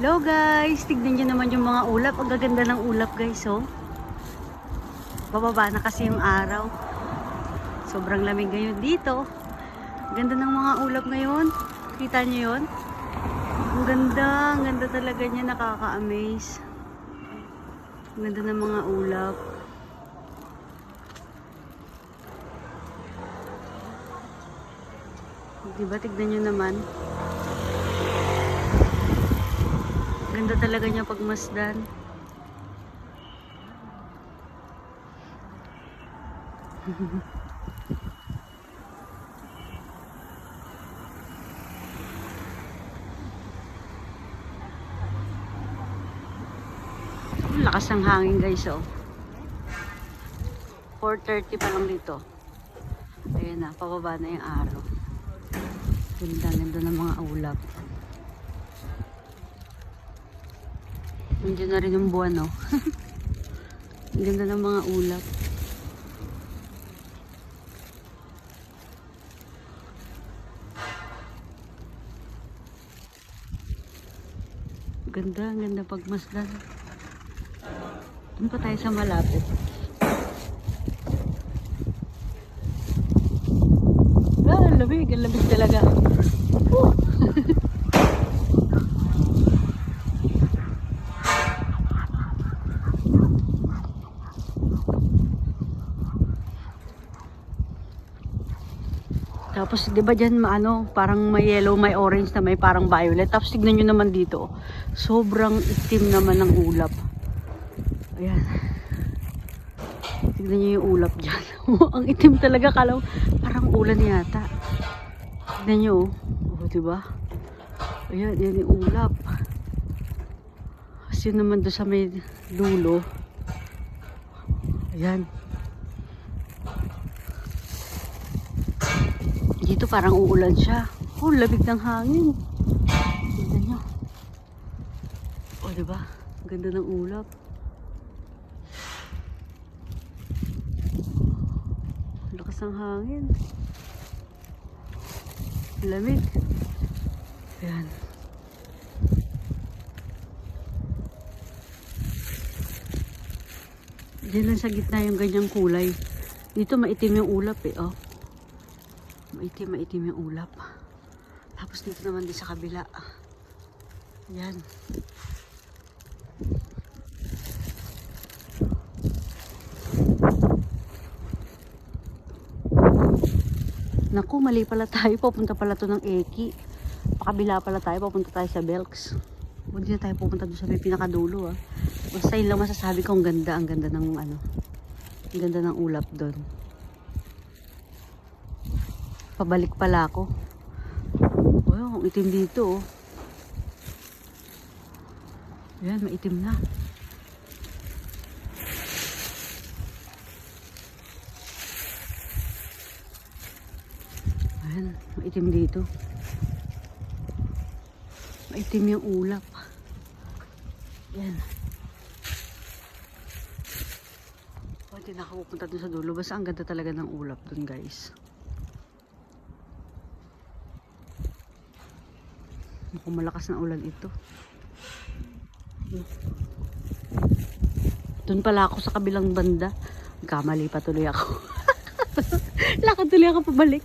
Hello guys, tignan nyo naman yung mga ulap. Ang gaganda ng ulap guys, oh. Bababa na kasi yung araw. Sobrang lamig ngayon dito. Ganda ng mga ulap ngayon. Kita nyo yun? Ang ganda talaga niya, nakaka-amaze. Ang ganda ng mga ulap. Diba, tignan nyo naman. Ganda talaga niya pagmasdan. Lakas ng hangin guys, oh. 4:30 pa lang dito. Ayan na, pababa na yung araw. Ganda ng mga ulap. Nandiyan na rin yung buwan, oh. Ang ganda ng mga ulap. Ganda pagmasdan. Doon pa tayo sa malapit. Ang lamig talaga. Tapos, di ba dyan, parang may yellow, may orange na may parang violet. Tapos, tignan nyo naman dito. Sobrang itim naman ng ulap. Ayan. Tignan nyo yung ulap dyan. Ang itim talaga. Parang ulan yata. Tignan nyo, oh. Diba? Ayan, yan yung ulap. Kasi naman doon sa may dulo. Ayan. Dito parang uulan siya. Oh, lamig ng hangin. Tignan nyo. Oh, diba? Ganda ng ulap. Lakas ng hangin. Lamig. Ayan. Diyan lang sa gitna yung ganyang kulay. Dito maitim yung ulap eh, oh. Maitim yung ulap. Tapos dito naman din sa kabila. Ayan. Naku, mali pala tayo. Papunta pala to ng Eki. Pakabila pala tayo. Papunta tayo sa Belks. Hindi na tayo pupunta doon sa may pinakadulo, ah. Basta yun lang masasabi ko, ang ganda ng ang ganda ng ulap doon. Pabalik pala ako. Oh, ang itim dito, oh. Ayan, maitim na. Ayan, maitim dito. Maitim yung ulap. Ayan. Hindi na ako pupunta dun sa dulo. Basta ang ganda talaga ng ulap dun, guys. Mukhang malakas na ulan ito. Doon pala ako sa kabilang banda. Kamali pa tuloy ako. Lakad tuloy ako pabalik.